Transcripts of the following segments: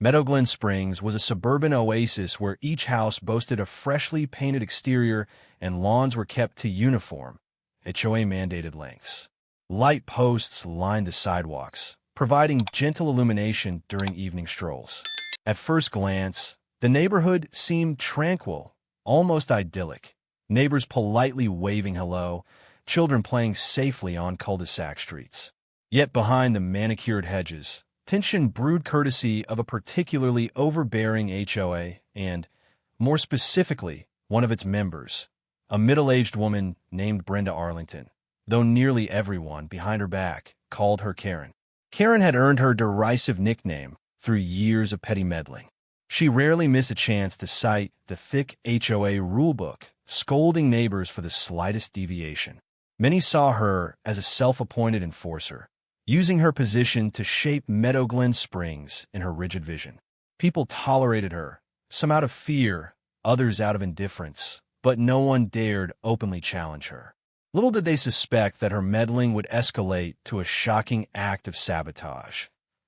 Meadowglen Springs was a suburban oasis where each house boasted a freshly painted exterior and lawns were kept to uniform, HOA-mandated lengths. Light posts lined the sidewalks, providing gentle illumination during evening strolls. At first glance, the neighborhood seemed tranquil, almost idyllic. Neighbors politely waving hello, children playing safely on cul-de-sac streets. Yet behind the manicured hedges, tension brewed courtesy of a particularly overbearing HOA and, more specifically, one of its members, a middle-aged woman named Brenda Arlington, though nearly everyone behind her back called her Karen. Karen had earned her derisive nickname through years of petty meddling. She rarely missed a chance to cite the thick HOA rulebook, scolding neighbors for the slightest deviation. Many saw her as a self-appointed enforcer, using her position to shape Meadowglen Springs in her rigid vision. People tolerated her, some out of fear, others out of indifference, but no one dared openly challenge her. Little did they suspect that her meddling would escalate to a shocking act of sabotage,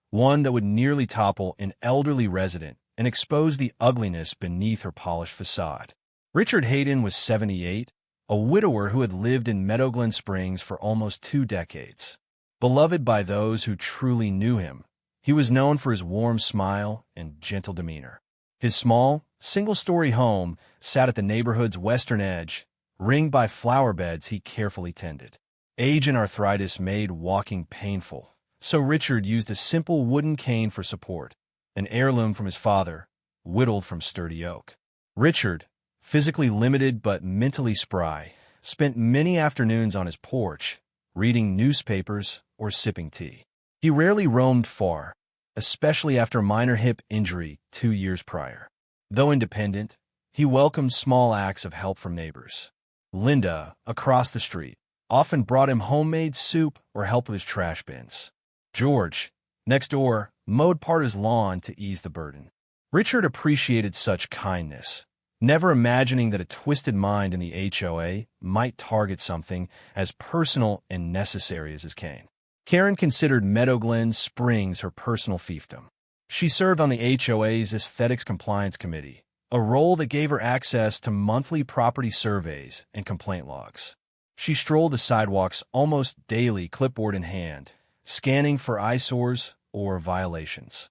one that would nearly topple an elderly resident and expose the ugliness beneath her polished facade. Richard Hayden was 78, a widower who had lived in Meadowglen Springs for almost 2 decades. Beloved by those who truly knew him, he was known for his warm smile and gentle demeanor. His small, single-story home sat at the neighborhood's western edge, ringed by flower beds he carefully tended. Age and arthritis made walking painful, so Richard used a simple wooden cane for support, an heirloom from his father, whittled from sturdy oak. Richard, physically limited but mentally spry, spent many afternoons on his porch, reading newspapers or sipping tea. He rarely roamed far, especially after a minor hip injury 2 years prior. Though independent, he welcomed small acts of help from neighbors. Linda, across the street, often brought him homemade soup or help with his trash bins. George, next door, mowed part of his lawn to ease the burden. Richard appreciated such kindness, never imagining that a twisted mind in the HOA might target something as personal and necessary as his cane. Karen considered Meadowglen Springs her personal fiefdom. She served on the HOA's Aesthetics Compliance Committee, a role that gave her access to monthly property surveys and complaint logs. She strolled the sidewalks almost daily, clipboard in hand, scanning for eyesores or violations.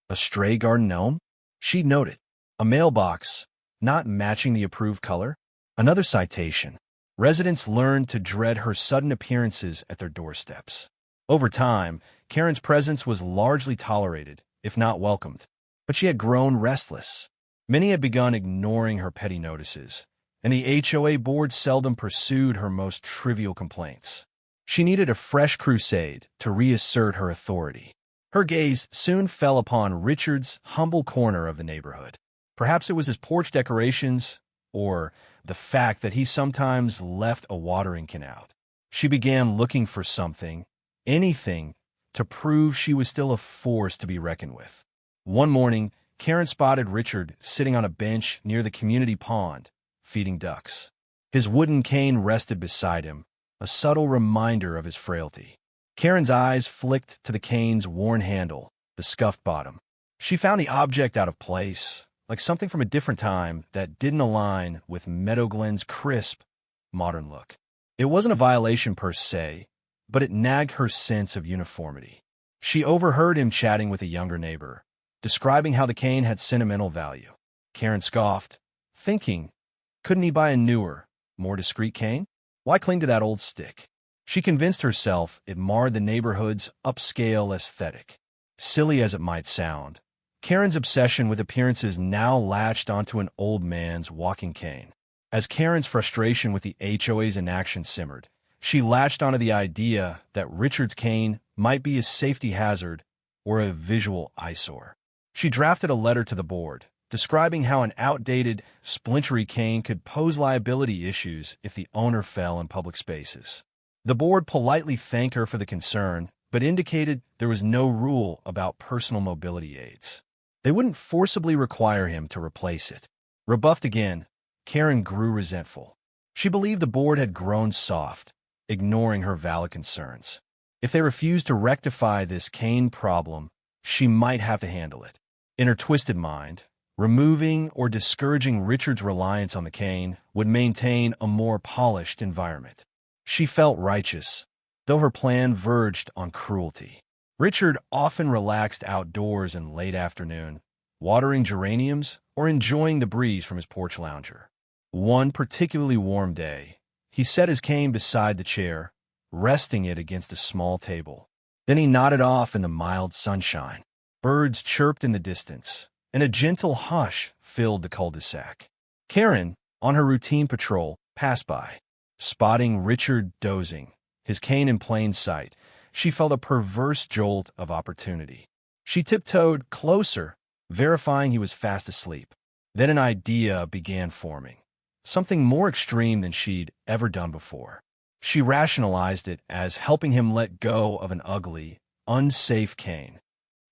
A stray garden gnome? She noted. A mailbox not matching the approved color? Another citation. Residents learned to dread her sudden appearances at their doorsteps. Over time, Karen's presence was largely tolerated, if not welcomed, but she had grown restless. Many had begun ignoring her petty notices, and the HOA board seldom pursued her most trivial complaints. She needed a fresh crusade to reassert her authority. Her gaze soon fell upon Richard's humble corner of the neighborhood. Perhaps it was his porch decorations, or the fact that he sometimes left a watering can out. She began looking for something, anything, to prove she was still a force to be reckoned with. One morning, Karen spotted Richard sitting on a bench near the community pond, feeding ducks. His wooden cane rested beside him, a subtle reminder of his frailty. Karen's eyes flicked to the cane's worn handle, the scuffed bottom. She found the object out of place, like something from a different time that didn't align with Meadowglen's crisp, modern look. It wasn't a violation per se, but it nagged her sense of uniformity. She overheard him chatting with a younger neighbor, describing how the cane had sentimental value. Karen scoffed, thinking, couldn't he buy a newer, more discreet cane? Why cling to that old stick? She convinced herself it marred the neighborhood's upscale aesthetic. Silly as it might sound, Karen's obsession with appearances now latched onto an old man's walking cane. As Karen's frustration with the HOA's inaction simmered, she latched onto the idea that Richard's cane might be a safety hazard or a visual eyesore. She drafted a letter to the board, describing how an outdated, splintery cane could pose liability issues if the owner fell in public spaces. The board politely thanked her for the concern, but indicated there was no rule about personal mobility aids. They wouldn't forcibly require him to replace it. Rebuffed again, Karen grew resentful. She believed the board had grown soft, ignoring her valid concerns. If they refused to rectify this cane problem, she might have to handle it. In her twisted mind, removing or discouraging Richard's reliance on the cane would maintain a more polished environment. She felt righteous, though her plan verged on cruelty. Richard often relaxed outdoors in late afternoon, watering geraniums or enjoying the breeze from his porch lounger. One particularly warm day, he set his cane beside the chair, resting it against a small table. Then he nodded off in the mild sunshine. Birds chirped in the distance, and a gentle hush filled the cul-de-sac. Karen, on her routine patrol, passed by. Spotting Richard dozing, his cane in plain sight, she felt a perverse jolt of opportunity. She tiptoed closer, verifying he was fast asleep. Then an idea began forming, something more extreme than she'd ever done before. She rationalized it as helping him let go of an ugly, unsafe cane.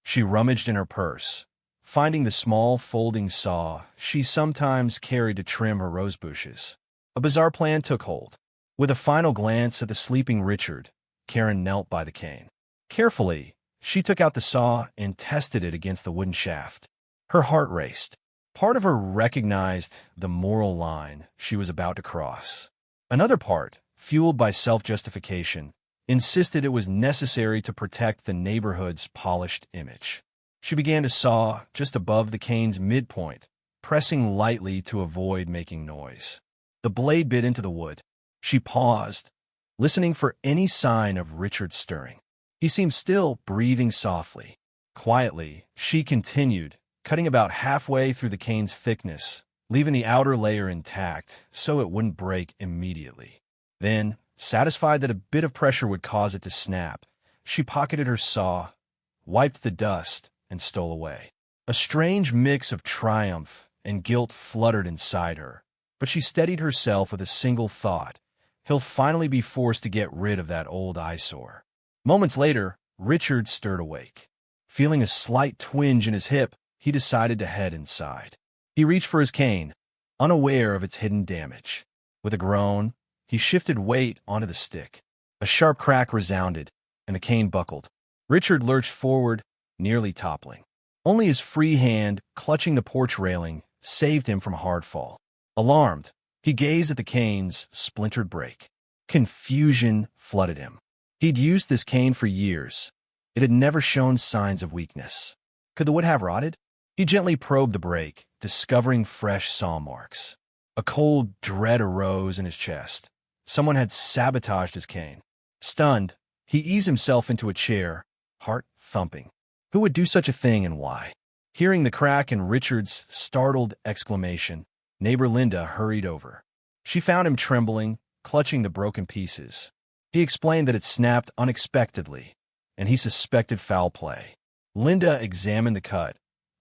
She rummaged in her purse, finding the small folding saw she sometimes carried to trim her rose bushes. A bizarre plan took hold. With a final glance at the sleeping Richard, Karen knelt by the cane. Carefully, she took out the saw and tested it against the wooden shaft. Her heart raced. Part of her recognized the moral line she was about to cross. Another part, fueled by self-justification, insisted it was necessary to protect the neighborhood's polished image. She began to saw just above the cane's midpoint, pressing lightly to avoid making noise. The blade bit into the wood. She paused, listening for any sign of Richard stirring. He seemed still, breathing softly. Quietly, she continued, cutting about halfway through the cane's thickness, leaving the outer layer intact so it wouldn't break immediately. Then, satisfied that a bit of pressure would cause it to snap, she pocketed her saw, wiped the dust, and stole away. A strange mix of triumph and guilt fluttered inside her, but she steadied herself with a single thought. He'll finally be forced to get rid of that old eyesore. Moments later, Richard stirred awake. Feeling a slight twinge in his hip, he decided to head inside. He reached for his cane, unaware of its hidden damage. With a groan, he shifted weight onto the stick. A sharp crack resounded, and the cane buckled. Richard lurched forward, nearly toppling. Only his free hand, clutching the porch railing, saved him from a hard fall. Alarmed, he gazed at the cane's splintered break. Confusion flooded him. He'd used this cane for years. It had never shown signs of weakness. Could the wood have rotted? He gently probed the break, discovering fresh saw marks. A cold dread arose in his chest. Someone had sabotaged his cane. Stunned, he eased himself into a chair, heart thumping. Who would do such a thing and why? Hearing the crack and Richard's startled exclamation, neighbor Linda hurried over. She found him trembling, clutching the broken pieces. He explained that it snapped unexpectedly, and he suspected foul play. Linda examined the cut,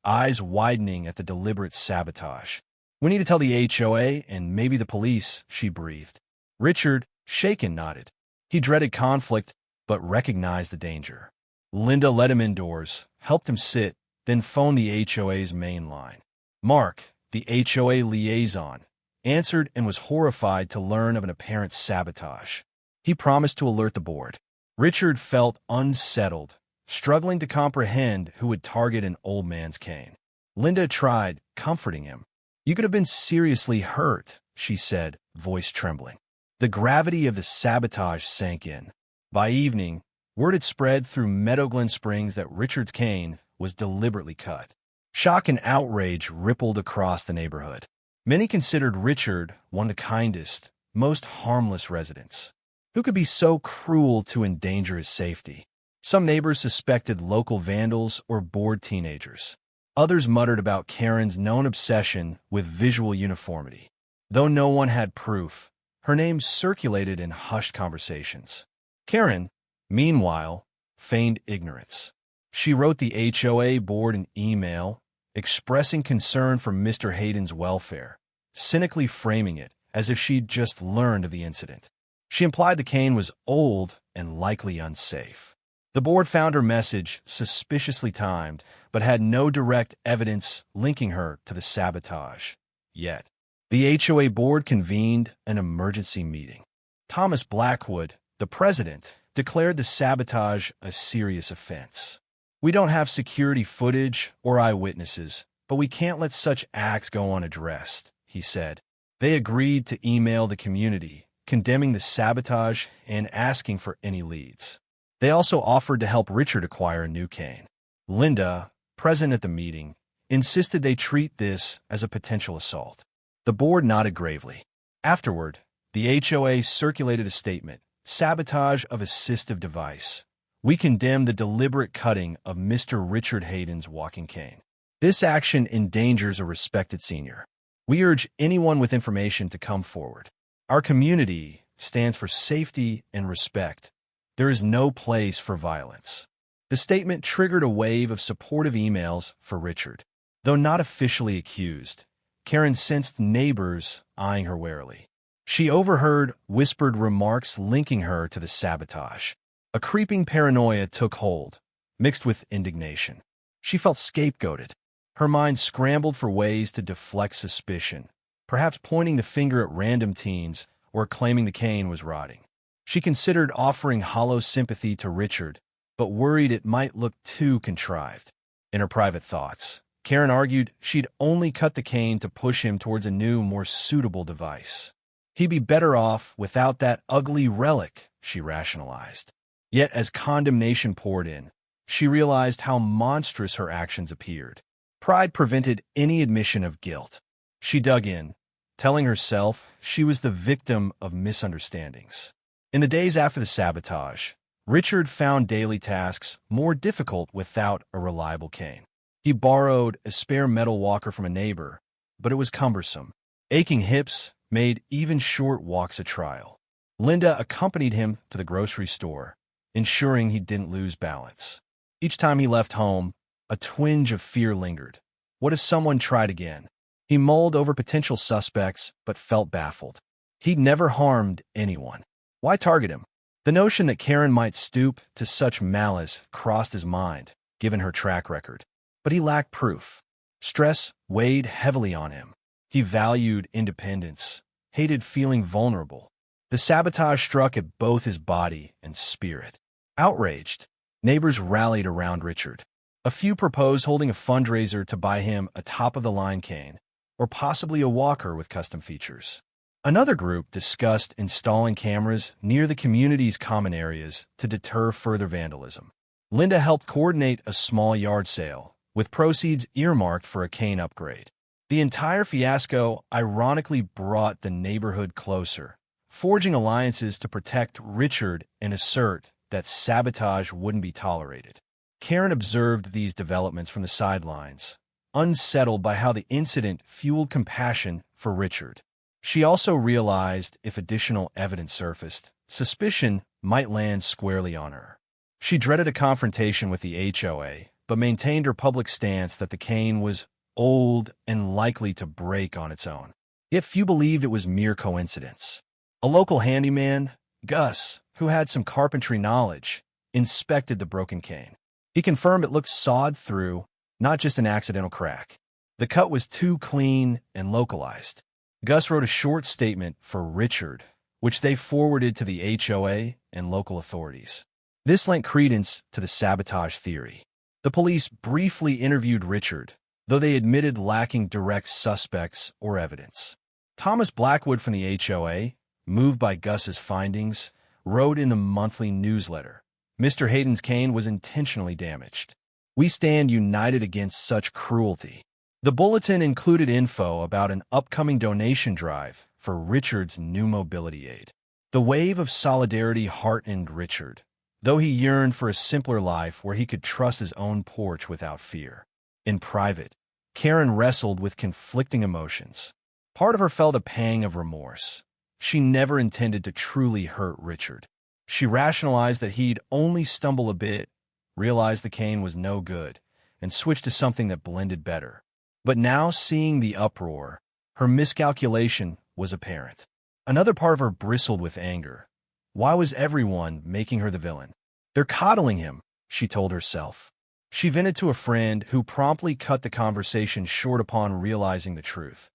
eyes widening at the deliberate sabotage. "We need to tell the HOA and maybe the police," she breathed. Richard, shaken, nodded. He dreaded conflict, but recognized the danger. Linda led him indoors, helped him sit, then phoned the HOA's main line. Mark, the HOA liaison, answered and was horrified to learn of an apparent sabotage. He promised to alert the board. Richard felt unsettled, struggling to comprehend who would target an old man's cane. Linda tried, comforting him. "You could have been seriously hurt," she said, voice trembling. The gravity of the sabotage sank in. By evening, word had spread through Meadowglen Springs that Richard's cane was deliberately cut. Shock and outrage rippled across the neighborhood. Many considered Richard one of the kindest, most harmless residents. Who could be so cruel to endanger his safety? Some neighbors suspected local vandals or bored teenagers. Others muttered about Karen's known obsession with visual uniformity. Though no one had proof, her name circulated in hushed conversations. Karen, meanwhile, feigned ignorance. She wrote the HOA board an email expressing concern for Mr. Hayden's welfare, cynically framing it as if she'd just learned of the incident. She implied the cane was old and likely unsafe. The board found her message suspiciously timed, but had no direct evidence linking her to the sabotage. Yet, the HOA board convened an emergency meeting. Thomas Blackwood, the president, declared the sabotage a serious offense. We don't have security footage or eyewitnesses, but we can't let such acts go unaddressed, he said. They agreed to email the community, condemning the sabotage and asking for any leads. They also offered to help Richard acquire a new cane. Linda, present at the meeting, insisted they treat this as a potential assault. The board nodded gravely. Afterward, the HOA circulated a statement, "Sabotage of assistive device. We condemn the deliberate cutting of Mr. Richard Hayden's walking cane. This action endangers a respected senior. We urge anyone with information to come forward. Our community stands for safety and respect. There is no place for violence." The statement triggered a wave of supportive emails for Richard. Though not officially accused, Karen sensed neighbors eyeing her warily. She overheard whispered remarks linking her to the sabotage. A creeping paranoia took hold, mixed with indignation. She felt scapegoated. Her mind scrambled for ways to deflect suspicion, perhaps pointing the finger at random teens or claiming the cane was rotting. She considered offering hollow sympathy to Richard, but worried it might look too contrived. In her private thoughts, Karen argued she'd only cut the cane to push him towards a new, more suitable device. He'd be better off without that ugly relic, she rationalized. Yet as condemnation poured in, she realized how monstrous her actions appeared. Pride prevented any admission of guilt. She dug in, telling herself she was the victim of misunderstandings. In the days after the sabotage, Richard found daily tasks more difficult without a reliable cane. He borrowed a spare metal walker from a neighbor, but it was cumbersome. Aching hips made even short walks a trial. Linda accompanied him to the grocery store, ensuring he didn't lose balance. Each time he left home, a twinge of fear lingered. What if someone tried again? He mulled over potential suspects, but felt baffled. He'd never harmed anyone. Why target him? The notion that Karen might stoop to such malice crossed his mind, given her track record. But he lacked proof. Stress weighed heavily on him. He valued independence, hated feeling vulnerable. The sabotage struck at both his body and spirit. Outraged, neighbors rallied around Richard. A few proposed holding a fundraiser to buy him a top-of-the-line cane, or possibly a walker with custom features. Another group discussed installing cameras near the community's common areas to deter further vandalism. Linda helped coordinate a small yard sale, with proceeds earmarked for a cane upgrade. The entire fiasco ironically brought the neighborhood closer, forging alliances to protect Richard and assert that sabotage wouldn't be tolerated. Karen observed these developments from the sidelines, unsettled by how the incident fueled compassion for Richard. She also realized if additional evidence surfaced, suspicion might land squarely on her. She dreaded a confrontation with the HOA, but maintained her public stance that the cane was old and likely to break on its own. Yet few believed it was mere coincidence. A local handyman, Gus, who had some carpentry knowledge, inspected the broken cane. He confirmed it looked sawed through, not just an accidental crack. The cut was too clean and localized. Gus wrote a short statement for Richard, which they forwarded to the HOA and local authorities. This lent credence to the sabotage theory. The police briefly interviewed Richard, though they admitted lacking direct suspects or evidence. Thomas Blackwood from the HOA, moved by Gus's findings, wrote in the monthly newsletter, "Mr. Hayden's cane was intentionally damaged. We stand united against such cruelty." The bulletin included info about an upcoming donation drive for Richard's new mobility aid. The wave of solidarity heartened Richard, though he yearned for a simpler life where he could trust his own porch without fear. In private, Karen wrestled with conflicting emotions. Part of her felt a pang of remorse. She never intended to truly hurt Richard. She rationalized that he'd only stumble a bit, realized the cane was no good, and switched to something that blended better. But now, seeing the uproar, her miscalculation was apparent. Another part of her bristled with anger. Why was everyone making her the villain? They're coddling him, she told herself. She vented to a friend who promptly cut the conversation short upon realizing the truth.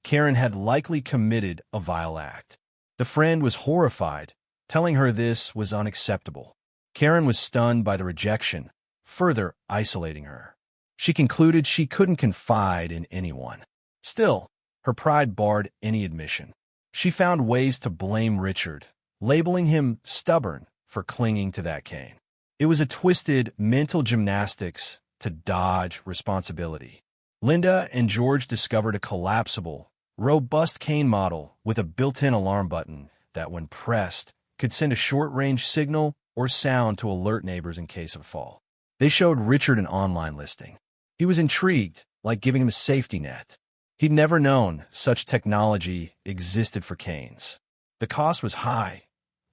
Karen had likely committed a vile act. The friend was horrified, telling her this was unacceptable. Karen was stunned by the rejection, further isolating her. She concluded she couldn't confide in anyone. Still, her pride barred any admission. She found ways to blame Richard, labeling him stubborn for clinging to that cane. It was a twisted mental gymnastics to dodge responsibility. Linda and George discovered a collapsible, robust cane model with a built-in alarm button that, when pressed, could send a short-range signal or sound to alert neighbors in case of fall. They showed Richard an online listing. He was intrigued, like giving him a safety net. He'd never known such technology existed for canes. The cost was high,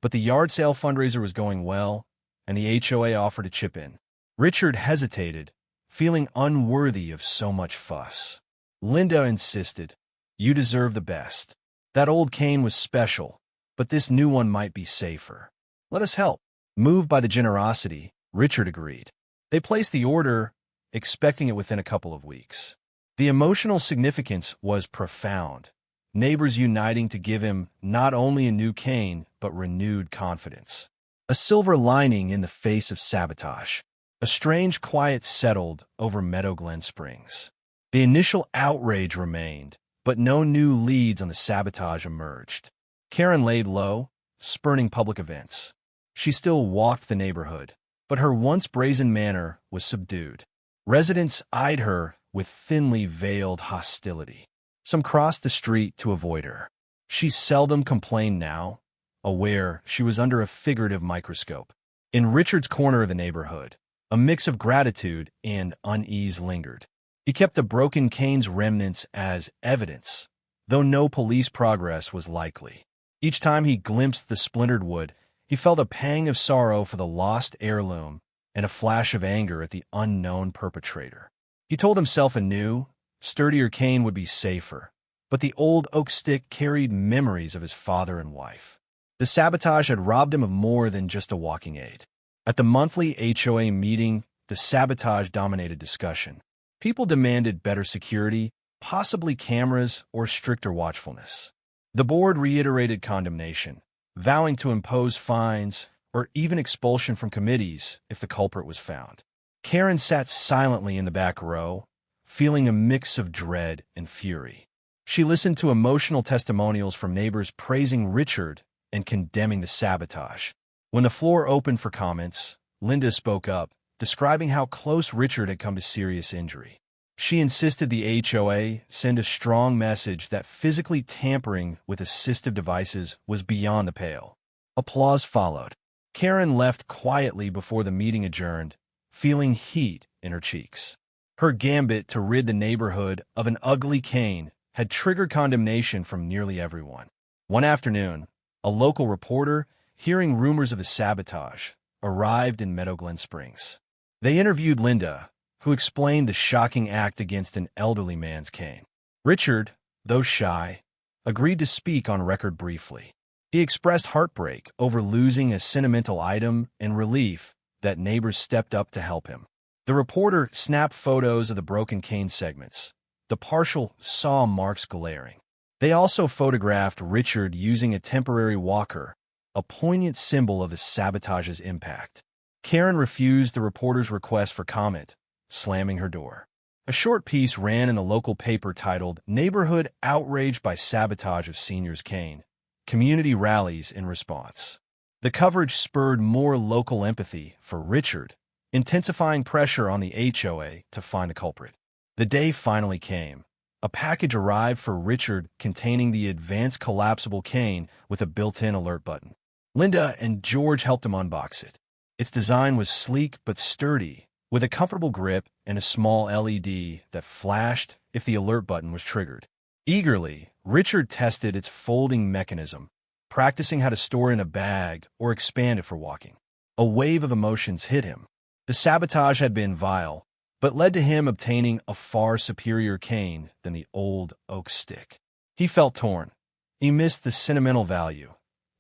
but the yard sale fundraiser was going well, and the HOA offered to chip in. Richard hesitated, feeling unworthy of so much fuss. Linda insisted, "You deserve the best. That old cane was special, but this new one might be safer. Let us help." Moved by the generosity, Richard agreed. They placed the order, expecting it within a couple of weeks. The emotional significance was profound, neighbors uniting to give him not only a new cane, but renewed confidence. A silver lining in the face of sabotage. A strange quiet settled over Meadow Glen Springs. The initial outrage remained, but no new leads on the sabotage emerged. Karen laid low, spurning public events. She still walked the neighborhood, but her once brazen manner was subdued. Residents eyed her with thinly veiled hostility. Some crossed the street to avoid her. She seldom complained now, aware she was under a figurative microscope. In Richard's corner of the neighborhood, a mix of gratitude and unease lingered. He kept the broken cane's remnants as evidence, though no police progress was likely. Each time he glimpsed the splintered wood, he felt a pang of sorrow for the lost heirloom and a flash of anger at the unknown perpetrator. He told himself a new, sturdier cane would be safer, but the old oak stick carried memories of his father and wife. The sabotage had robbed him of more than just a walking aid. At the monthly HOA meeting, the sabotage dominated discussion. People demanded better security, possibly cameras or stricter watchfulness. The board reiterated condemnation, vowing to impose fines or even expulsion from committees if the culprit was found. Karen sat silently in the back row, feeling a mix of dread and fury. She listened to emotional testimonials from neighbors praising Richard and condemning the sabotage. When the floor opened for comments, Linda spoke up, describing how close Richard had come to serious injury. She insisted the HOA send a strong message that physically tampering with assistive devices was beyond the pale. Applause followed. Karen left quietly before the meeting adjourned, feeling heat in her cheeks. Her gambit to rid the neighborhood of an ugly cane had triggered condemnation from nearly everyone. One afternoon, a local reporter, hearing rumors of the sabotage, arrived in Meadow Glen Springs. They interviewed Linda, who explained the shocking act against an elderly man's cane. Richard, though shy, agreed to speak on record briefly. He expressed heartbreak over losing a sentimental item and relief that neighbors stepped up to help him. The reporter snapped photos of the broken cane segments, the partial saw marks glaring. They also photographed Richard using a temporary walker, a poignant symbol of the sabotage's impact. Karen refused the reporter's request for comment, slamming her door. A short piece ran in the local paper titled "Neighborhood Outraged by Sabotage of Senior's Cane. Community Rallies in Response." The coverage spurred more local empathy for Richard, intensifying pressure on the HOA to find a culprit. The day finally came. A package arrived for Richard containing the advanced collapsible cane with a built-in alert button. Linda and George helped him unbox it. Its design was sleek but sturdy, with a comfortable grip and a small LED that flashed if the alert button was triggered. Eagerly, Richard tested its folding mechanism, practicing how to store it in a bag or expand it for walking. A wave of emotions hit him. The sabotage had been vile, but led to him obtaining a far superior cane than the old oak stick. He felt torn. He missed the sentimental value,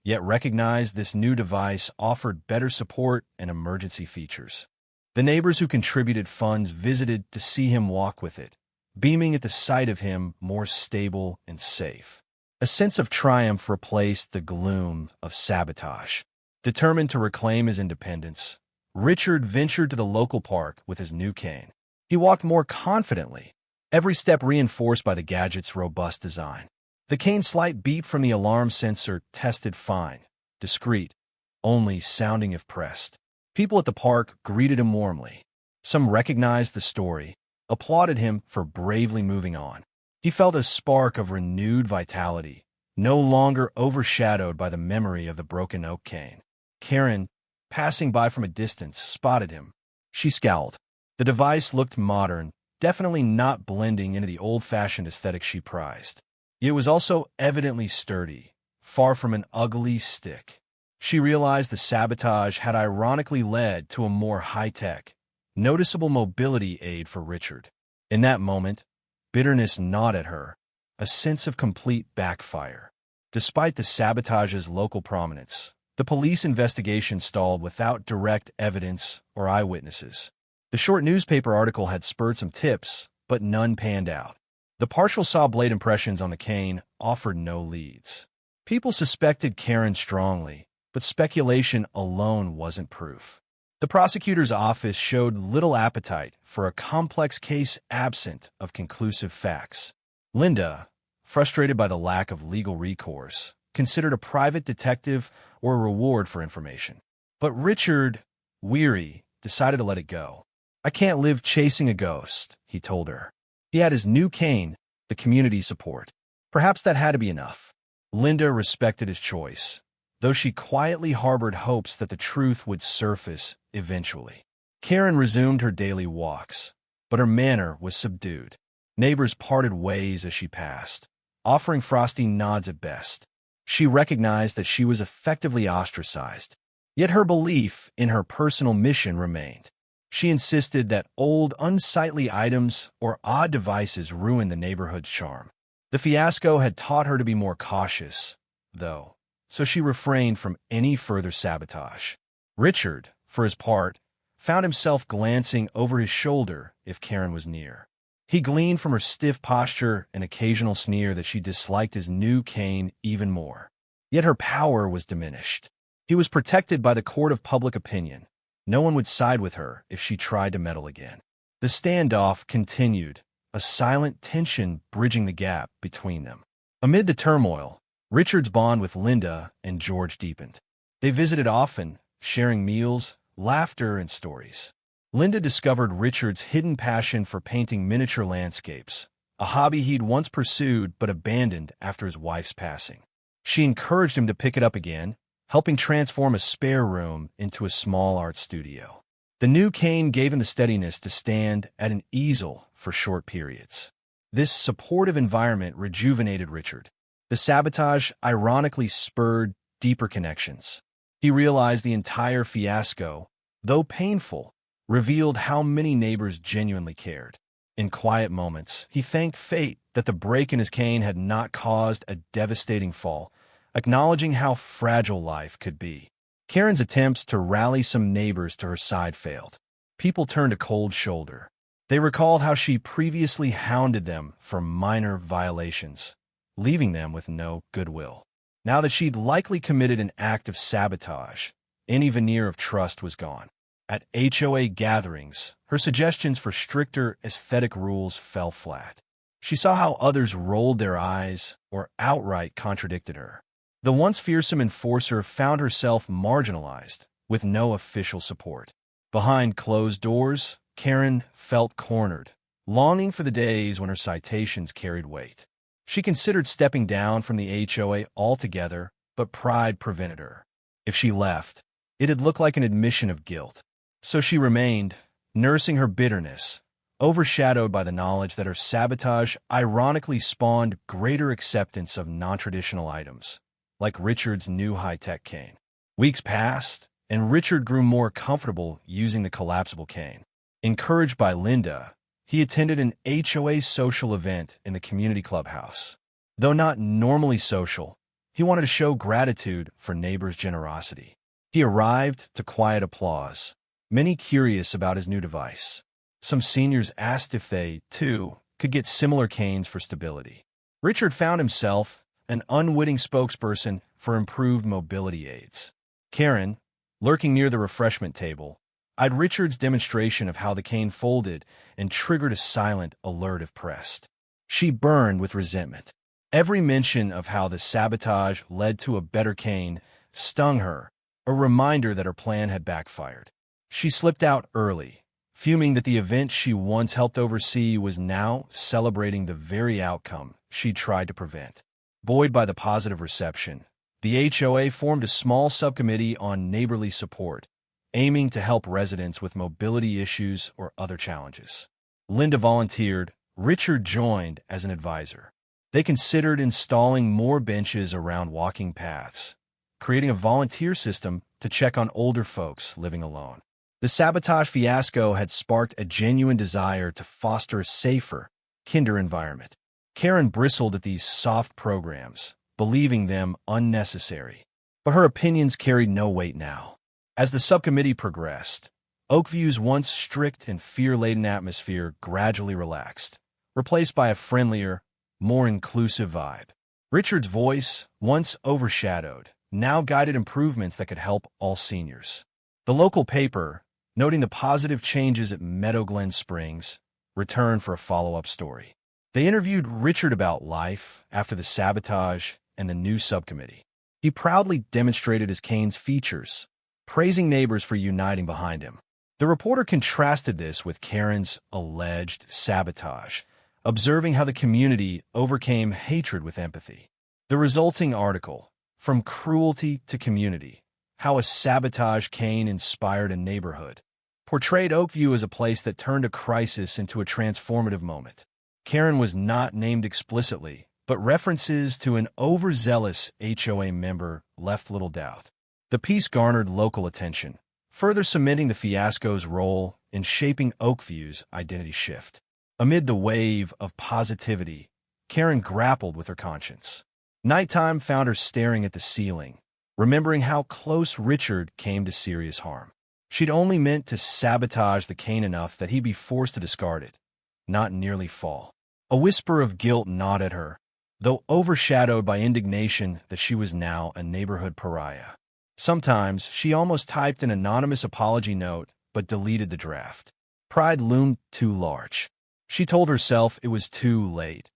yet recognized this new device offered better support and emergency features. The neighbors who contributed funds visited to see him walk with it, beaming at the sight of him more stable and safe. A sense of triumph replaced the gloom of sabotage. Determined to reclaim his independence, Richard ventured to the local park with his new cane. He walked more confidently, every step reinforced by the gadget's robust design. The cane's slight beep from the alarm sensor tested fine, discreet, only sounding if pressed. People at the park greeted him warmly. Some recognized the story, applauded him for bravely moving on. He felt a spark of renewed vitality, no longer overshadowed by the memory of the broken oak cane. Karen, passing by from a distance, spotted him. She scowled. The device looked modern, definitely not blending into the old-fashioned aesthetic she prized. It was also evidently sturdy, far from an ugly stick. She realized the sabotage had ironically led to a more high-tech, noticeable mobility aid for Richard. In that moment, bitterness gnawed at her, a sense of complete backfire. Despite the sabotage's local prominence, the police investigation stalled without direct evidence or eyewitnesses. The short newspaper article had spurred some tips, but none panned out. The partial saw blade impressions on the cane offered no leads. People suspected Karen strongly, but speculation alone wasn't proof. The prosecutor's office showed little appetite for a complex case absent of conclusive facts. Linda, frustrated by the lack of legal recourse, considered a private detective or a reward for information. But Richard, weary, decided to let it go. "I can't live chasing a ghost," he told her. He had his new cane, the community support. Perhaps that had to be enough. Linda respected his choice, though she quietly harbored hopes that the truth would surface eventually. Karen resumed her daily walks, but her manner was subdued. Neighbors parted ways as she passed, offering frosty nods at best. She recognized that she was effectively ostracized, yet her belief in her personal mission remained. She insisted that old, unsightly items or odd devices ruined the neighborhood's charm. The fiasco had taught her to be more cautious, though, so she refrained from any further sabotage. Richard, for his part, found himself glancing over his shoulder if Karen was near. He gleaned from her stiff posture and occasional sneer that she disliked his new cane even more. Yet her power was diminished. He was protected by the court of public opinion. No one would side with her if she tried to meddle again. The standoff continued, a silent tension bridging the gap between them. Amid the turmoil, Richard's bond with Linda and George deepened. They visited often, sharing meals, laughter, and stories. Linda discovered Richard's hidden passion for painting miniature landscapes, a hobby he'd once pursued but abandoned after his wife's passing. She encouraged him to pick it up again, helping transform a spare room into a small art studio. The new cane gave him the steadiness to stand at an easel for short periods. This supportive environment rejuvenated Richard. The sabotage ironically spurred deeper connections. He realized the entire fiasco, though painful, revealed how many neighbors genuinely cared. In quiet moments, he thanked fate that the break in his cane had not caused a devastating fall, acknowledging how fragile life could be. Karen's attempts to rally some neighbors to her side failed. People turned a cold shoulder. They recalled how she previously hounded them for minor violations, leaving them with no goodwill. Now that she'd likely committed an act of sabotage, any veneer of trust was gone. At HOA gatherings, her suggestions for stricter aesthetic rules fell flat. She saw how others rolled their eyes or outright contradicted her. The once fearsome enforcer found herself marginalized, with no official support. Behind closed doors, Karen felt cornered, longing for the days when her citations carried weight. She considered stepping down from the HOA altogether, but pride prevented her. If she left, it'd look like an admission of guilt. So she remained, nursing her bitterness, overshadowed by the knowledge that her sabotage ironically spawned greater acceptance of non-traditional items, like Richard's new high-tech cane. Weeks passed, and Richard grew more comfortable using the collapsible cane. Encouraged by Linda, he attended an HOA social event in the community clubhouse. Though not normally social, he wanted to show gratitude for neighbors' generosity. He arrived to quiet applause, many curious about his new device. Some seniors asked if they, too, could get similar canes for stability. Richard found himself an unwitting spokesperson for improved mobility aids. Karen, lurking near the refreshment table, I'd Richard's demonstration of how the cane folded and triggered a silent alert if pressed. She burned with resentment. Every mention of how the sabotage led to a better cane stung her, a reminder that her plan had backfired. She slipped out early, fuming that the event she once helped oversee was now celebrating the very outcome she'd tried to prevent. Buoyed by the positive reception, the HOA formed a small subcommittee on neighborly support, aiming to help residents with mobility issues or other challenges. Linda volunteered. Richard joined as an advisor. They considered installing more benches around walking paths, creating a volunteer system to check on older folks living alone. The sabotage fiasco had sparked a genuine desire to foster a safer, kinder environment. Karen bristled at these soft programs, believing them unnecessary. But her opinions carried no weight now. As the subcommittee progressed, Oakview's once strict and fear-laden atmosphere gradually relaxed, replaced by a friendlier, more inclusive vibe. Richard's voice, once overshadowed, now guided improvements that could help all seniors. The local paper, noting the positive changes at Meadow Glen Springs, returned for a follow-up story. They interviewed Richard about life after the sabotage and the new subcommittee. He proudly demonstrated his cane's features, praising neighbors for uniting behind him. The reporter contrasted this with Karen's alleged sabotage, observing how the community overcame hatred with empathy. The resulting article, From Cruelty to Community, How a Sabotage Cane Inspired a Neighborhood, portrayed Oakview as a place that turned a crisis into a transformative moment. Karen was not named explicitly, but references to an overzealous HOA member left little doubt. The piece garnered local attention, further cementing the fiasco's role in shaping Oakview's identity shift. Amid the wave of positivity, Karen grappled with her conscience. Nighttime found her staring at the ceiling, remembering how close Richard came to serious harm. She'd only meant to sabotage the cane enough that he'd be forced to discard it, not nearly fall. A whisper of guilt gnawed at her, though overshadowed by indignation that she was now a neighborhood pariah. Sometimes she almost typed an anonymous apology note but deleted the draft. Pride loomed too large. She told herself it was too late.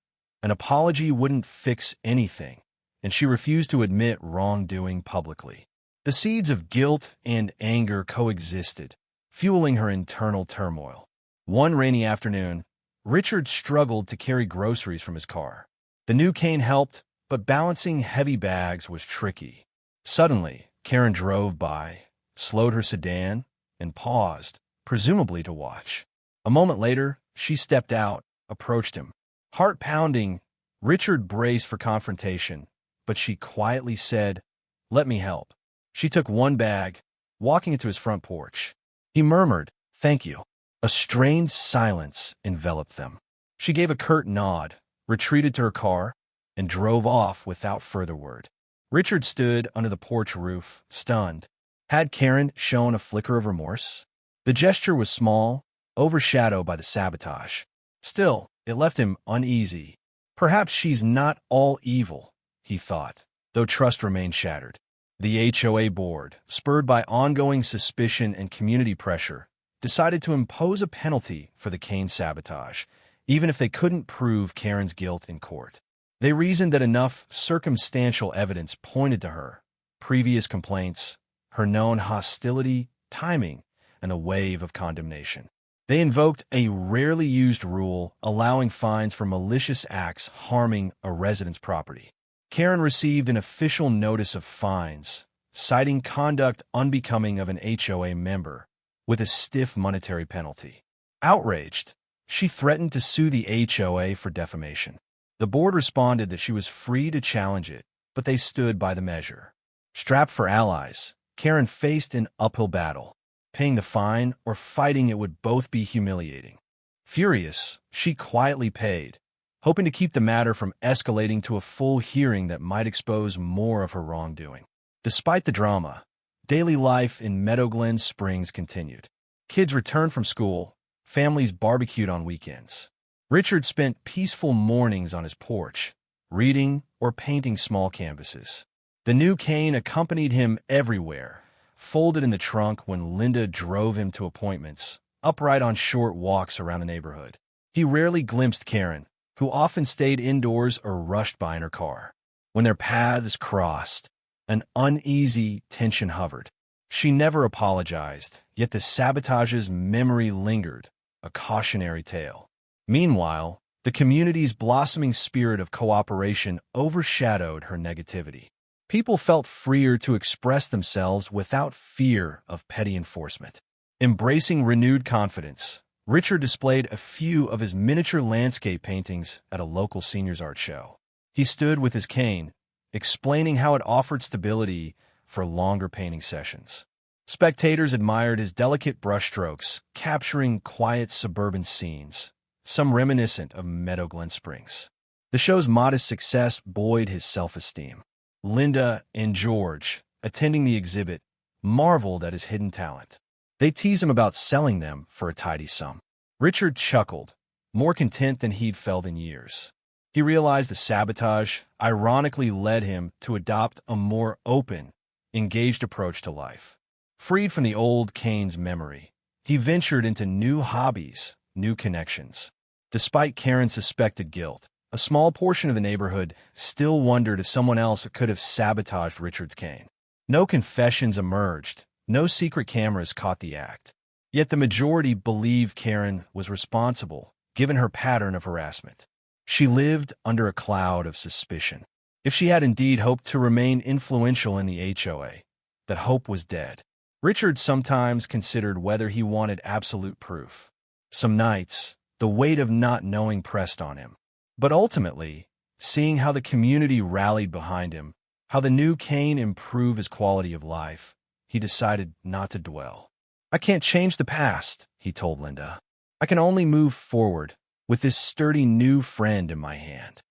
An apology wouldn't fix anything, and she refused to admit wrongdoing publicly. The seeds of guilt and anger coexisted, fueling her internal turmoil. One rainy afternoon, Richard struggled to carry groceries from his car. The new cane helped, but balancing heavy bags was tricky. Suddenly, Karen drove by, slowed her sedan, and paused, presumably to watch. A moment later, she stepped out, approached him. Heart pounding, Richard braced for confrontation, but she quietly said, "Let me help." She took one bag, walking it to his front porch. He murmured, "Thank you." A strained silence enveloped them. She gave a curt nod, retreated to her car, and drove off without further word. Richard stood under the porch roof, stunned. Had Karen shown a flicker of remorse? The gesture was small, overshadowed by the sabotage. Still, it left him uneasy. Perhaps she's not all evil, he thought, though trust remained shattered. The HOA board, spurred by ongoing suspicion and community pressure, decided to impose a penalty for the cane sabotage, even if they couldn't prove Karen's guilt in court. They reasoned that enough circumstantial evidence pointed to her, previous complaints, her known hostility, timing, and a wave of condemnation. They invoked a rarely used rule allowing fines for malicious acts harming a resident's property. Karen received an official notice of fines, citing conduct unbecoming of an HOA member, with a stiff monetary penalty. Outraged, she threatened to sue the HOA for defamation. The board responded that she was free to challenge it, but they stood by the measure. Strapped for allies, Karen faced an uphill battle. Paying the fine or fighting it would both be humiliating. Furious, she quietly paid, hoping to keep the matter from escalating to a full hearing that might expose more of her wrongdoing. Despite the drama, daily life in Meadow Glen Springs continued. Kids returned from school, families barbecued on weekends. Richard spent peaceful mornings on his porch, reading or painting small canvases. The new cane accompanied him everywhere, folded in the trunk when Linda drove him to appointments, upright on short walks around the neighborhood. He rarely glimpsed Karen, who often stayed indoors or rushed by in her car. When their paths crossed, an uneasy tension hovered. She never apologized, yet the sabotage's memory lingered, a cautionary tale. Meanwhile, the community's blossoming spirit of cooperation overshadowed her negativity. People felt freer to express themselves without fear of petty enforcement. Embracing renewed confidence, Richard displayed a few of his miniature landscape paintings at a local seniors art show. He stood with his cane, explaining how it offered stability for longer painting sessions. Spectators admired his delicate brushstrokes, capturing quiet suburban scenes, some reminiscent of Meadow Glen Springs. The show's modest success buoyed his self-esteem. Linda and George, attending the exhibit, marveled at his hidden talent. They teased him about selling them for a tidy sum. Richard chuckled, more content than he'd felt in years. He realized the sabotage ironically led him to adopt a more open, engaged approach to life. Freed from the old Kane's memory, he ventured into new hobbies, new connections. Despite Karen's suspected guilt, a small portion of the neighborhood still wondered if someone else could have sabotaged Richard's cane. No confessions emerged, no secret cameras caught the act. Yet the majority believed Karen was responsible, given her pattern of harassment. She lived under a cloud of suspicion. If she had indeed hoped to remain influential in the HOA, that hope was dead. Richard sometimes considered whether he wanted absolute proof. Some nights, the weight of not knowing pressed on him. But ultimately, seeing how the community rallied behind him, how the new Kane improved his quality of life, he decided not to dwell. "I can't change the past," he told Linda. "I can only move forward, with this sturdy new friend in my hand."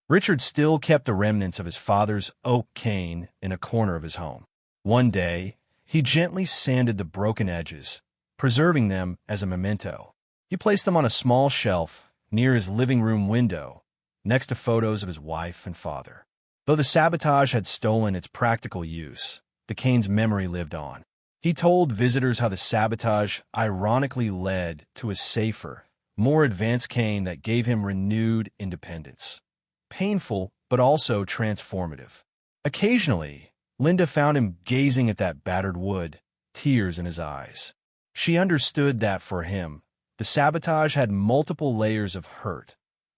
Richard still kept the remnants of his father's oak cane in a corner of his home. One day, he gently sanded the broken edges, preserving them as a memento. He placed them on a small shelf near his living room window, next to photos of his wife and father. Though the sabotage had stolen its practical use, the cane's memory lived on. He told visitors how the sabotage ironically led to a safer, more advanced cane that gave him renewed independence. Painful, but also transformative. Occasionally, Linda found him gazing at that battered wood, tears in his eyes. She understood that for him, the sabotage had multiple layers of hurt: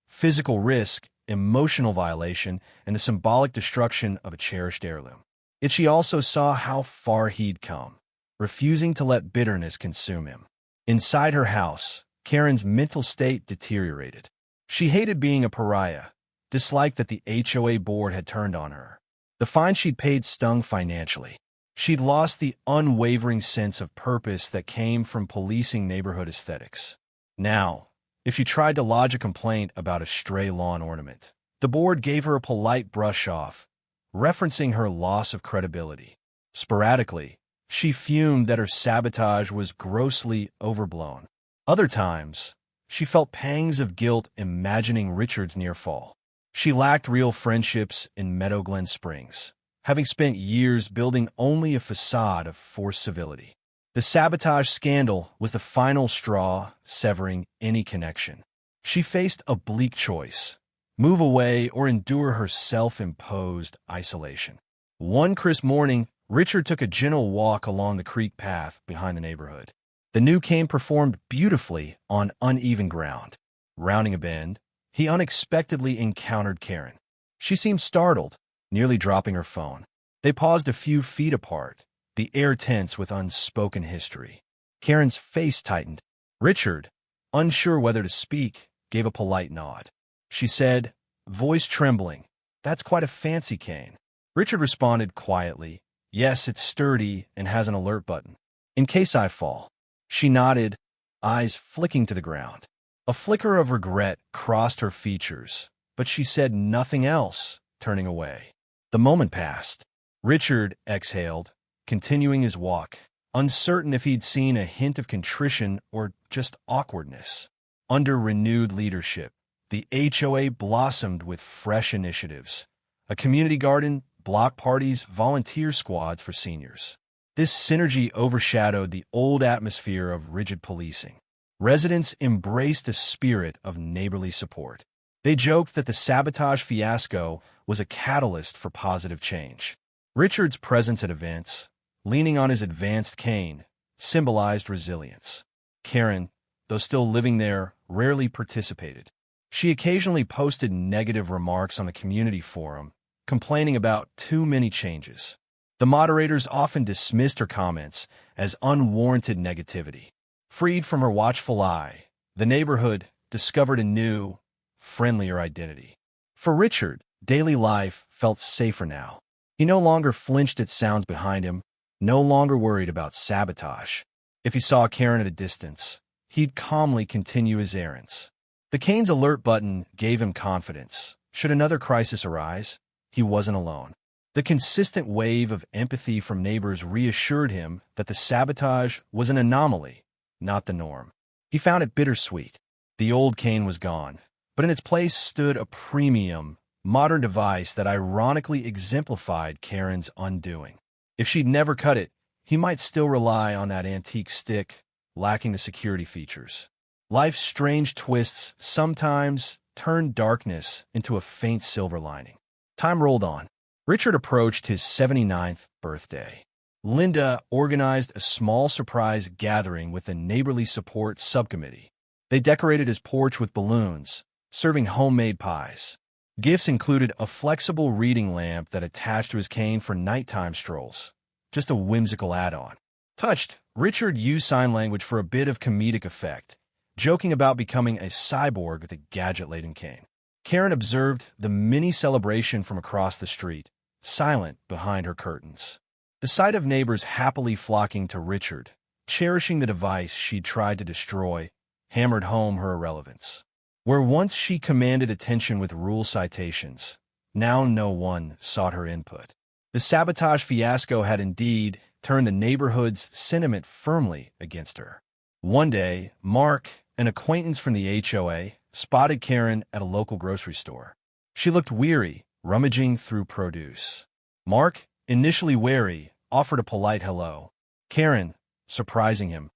physical risk, emotional violation, and the symbolic destruction of a cherished heirloom. Yet she also saw how far he'd come, refusing to let bitterness consume him. Inside her house, Karen's mental state deteriorated. She hated being a pariah, disliked that the HOA board had turned on her. The fine she'd paid stung financially. She'd lost the unwavering sense of purpose that came from policing neighborhood aesthetics. Now, if she tried to lodge a complaint about a stray lawn ornament, the board gave her a polite brush-off, referencing her loss of credibility. Sporadically, she fumed that her sabotage was grossly overblown. Other times, she felt pangs of guilt imagining Richard's near fall. She lacked real friendships in Meadow Glen Springs, having spent years building only a facade of forced civility. The sabotage scandal was the final straw, severing any connection. She faced a bleak choice: move away or endure her self-imposed isolation. One crisp morning, Richard took a gentle walk along the creek path behind the neighborhood. The new cane performed beautifully on uneven ground. Rounding a bend, he unexpectedly encountered Karen. She seemed startled, nearly dropping her phone. They paused a few feet apart, the air tense with unspoken history. Karen's face tightened. Richard, unsure whether to speak, gave a polite nod. She said, voice trembling, "That's quite a fancy cane." Richard responded quietly, "Yes, it's sturdy and has an alert button. In case I fall." She nodded, eyes flicking to the ground. A flicker of regret crossed her features, but she said nothing else, turning away. The moment passed. Richard exhaled, continuing his walk, uncertain if he'd seen a hint of contrition or just awkwardness. Under renewed leadership, the HOA blossomed with fresh initiatives: a community garden, block parties, volunteer squads for seniors. This synergy overshadowed the old atmosphere of rigid policing. Residents embraced a spirit of neighborly support. They joked that the sabotage fiasco was a catalyst for positive change. Richard's presence at events, leaning on his advanced cane, symbolized resilience. Karen, though still living there, rarely participated. She occasionally posted negative remarks on the community forum, complaining about too many changes. The moderators often dismissed her comments as unwarranted negativity. Freed from her watchful eye, the neighborhood discovered a new, friendlier identity. For Richard, daily life felt safer now. He no longer flinched at sounds behind him, no longer worried about sabotage. If he saw Karen at a distance, he'd calmly continue his errands. The cane's alert button gave him confidence. Should another crisis arise, he wasn't alone. The consistent wave of empathy from neighbors reassured him that the sabotage was an anomaly, not the norm. He found it bittersweet. The old cane was gone, but in its place stood a premium, modern device that ironically exemplified Karen's undoing. If she'd never cut it, he might still rely on that antique stick, lacking the security features. Life's strange twists sometimes turned darkness into a faint silver lining. Time rolled on. Richard approached his 79th birthday. Linda organized a small surprise gathering with a neighborly support subcommittee. They decorated his porch with balloons, serving homemade pies. Gifts included a flexible reading lamp that attached to his cane for nighttime strolls. Just a whimsical add-on. Touched, Richard used sign language for a bit of comedic effect, joking about becoming a cyborg with a gadget-laden cane. Karen observed the mini celebration from across the street, silent behind her curtains. The sight of neighbors happily flocking to Richard, cherishing the device she'd tried to destroy, hammered home her irrelevance. Where once she commanded attention with rule citations, now no one sought her input. The sabotage fiasco had indeed turned the neighborhood's sentiment firmly against her. One day, Mark, an acquaintance from the HOA, spotted Karen at a local grocery store. She looked weary, rummaging through produce. Mark, initially wary, offered a polite hello. Karen, surprising him,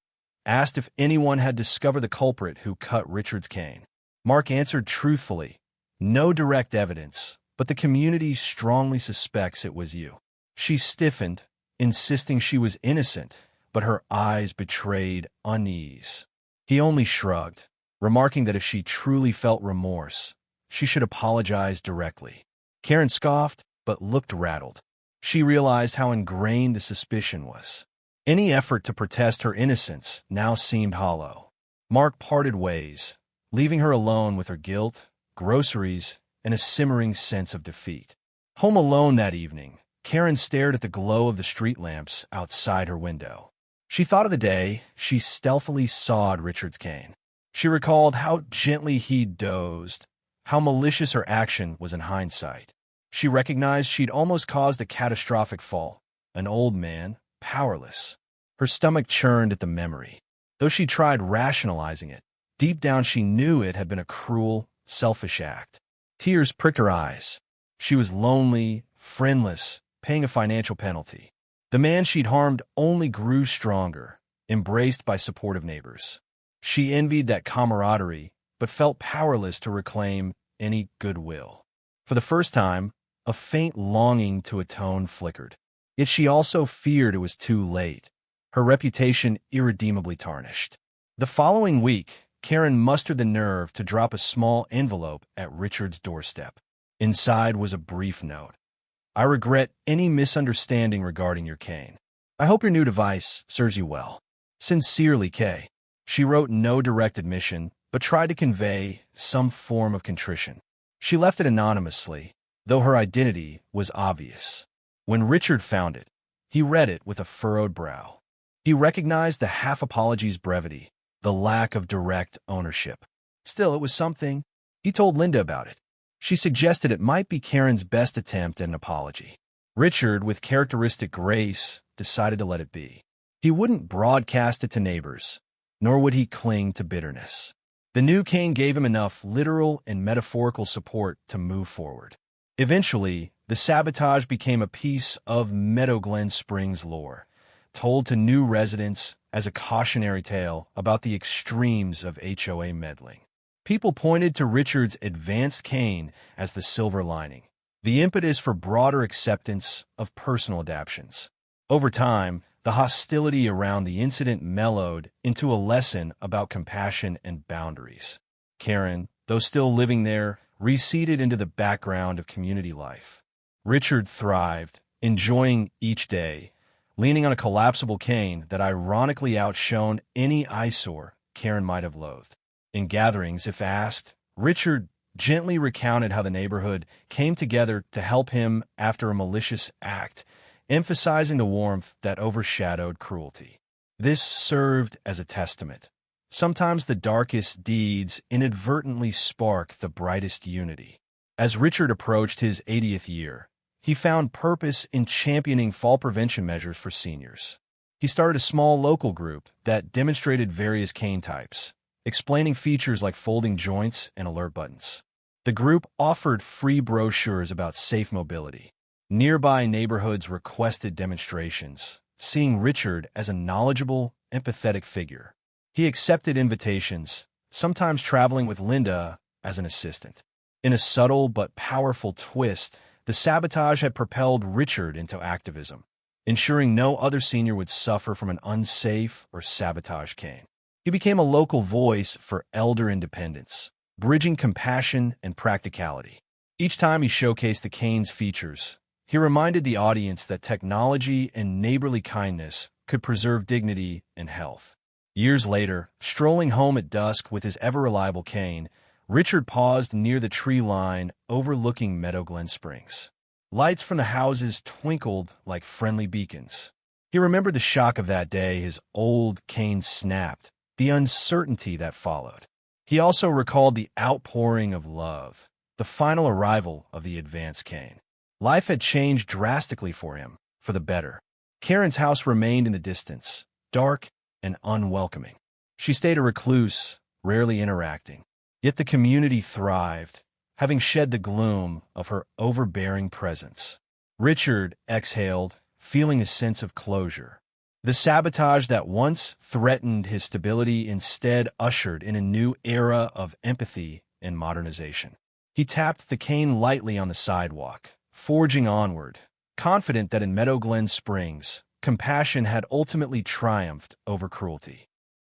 asked if anyone had discovered the culprit who cut Richard's cane. Mark answered truthfully, "No direct evidence, but the community strongly suspects it was you." She stiffened, insisting she was innocent, but her eyes betrayed unease. He only shrugged, remarking that if she truly felt remorse, she should apologize directly. Karen scoffed, but looked rattled. She realized how ingrained the suspicion was. Any effort to protest her innocence now seemed hollow. Mark parted ways, leaving her alone with her guilt, groceries, and a simmering sense of defeat. Home alone that evening, Karen stared at the glow of the street lamps outside her window. She thought of the day she stealthily sawed Richard's cane. She recalled how gently he dozed, how malicious her action was in hindsight. She recognized she'd almost caused a catastrophic fall. An old man, powerless. Her stomach churned at the memory. Though she tried rationalizing it, deep down she knew it had been a cruel, selfish act. Tears pricked her eyes. She was lonely, friendless, paying a financial penalty. The man she'd harmed only grew stronger, embraced by supportive neighbors. She envied that camaraderie, but felt powerless to reclaim any goodwill. For the first time, a faint longing to atone flickered. Yet she also feared it was too late, her reputation irredeemably tarnished. The following week, Karen mustered the nerve to drop a small envelope at Richard's doorstep. Inside was a brief note. "I regret any misunderstanding regarding your cane. I hope your new device serves you well. Sincerely, Kay." She wrote no direct admission, but tried to convey some form of contrition. She left it anonymously, though her identity was obvious. When Richard found it, he read it with a furrowed brow. He recognized the half-apology's brevity, the lack of direct ownership. Still, it was something. He told Linda about it. She suggested it might be Karen's best attempt at an apology. Richard, with characteristic grace, decided to let it be. He wouldn't broadcast it to neighbors, nor would he cling to bitterness. The new cane gave him enough literal and metaphorical support to move forward. Eventually, the sabotage became a piece of Meadow Glen Springs lore, told to new residents as a cautionary tale about the extremes of HOA meddling. People pointed to Richard's advanced cane as the silver lining, the impetus for broader acceptance of personal adaptations. Over time, the hostility around the incident mellowed into a lesson about compassion and boundaries. Karen, though still living there, receded into the background of community life. Richard thrived, enjoying each day, leaning on a collapsible cane that ironically outshone any eyesore Karen might have loathed. In gatherings, if asked, Richard gently recounted how the neighborhood came together to help him after a malicious act, emphasizing the warmth that overshadowed cruelty. This served as a testament. Sometimes the darkest deeds inadvertently spark the brightest unity. As Richard approached his 80th year, he found purpose in championing fall prevention measures for seniors. He started a small local group that demonstrated various cane types, explaining features like folding joints and alert buttons. The group offered free brochures about safe mobility. Nearby neighborhoods requested demonstrations, seeing Richard as a knowledgeable, empathetic figure. He accepted invitations, sometimes traveling with Linda as an assistant. In a subtle but powerful twist, the sabotage had propelled Richard into activism, ensuring no other senior would suffer from an unsafe or sabotage cane. He became a local voice for elder independence, bridging compassion and practicality. Each time he showcased the cane's features, he reminded the audience that technology and neighborly kindness could preserve dignity and health. Years later, strolling home at dusk with his ever-reliable cane, Richard paused near the tree line overlooking Meadow Glen Springs. Lights from the houses twinkled like friendly beacons. He remembered the shock of that day his old cane snapped, the uncertainty that followed. He also recalled the outpouring of love, the final arrival of the advanced cane. Life had changed drastically for him, for the better. Karen's house remained in the distance, dark and unwelcoming. She stayed a recluse, rarely interacting. Yet the community thrived, having shed the gloom of her overbearing presence. Richard exhaled, feeling a sense of closure. The sabotage that once threatened his stability instead ushered in a new era of empathy and modernization. He tapped the cane lightly on the sidewalk, forging onward, confident that in Meadow Glen Springs, compassion had ultimately triumphed over cruelty.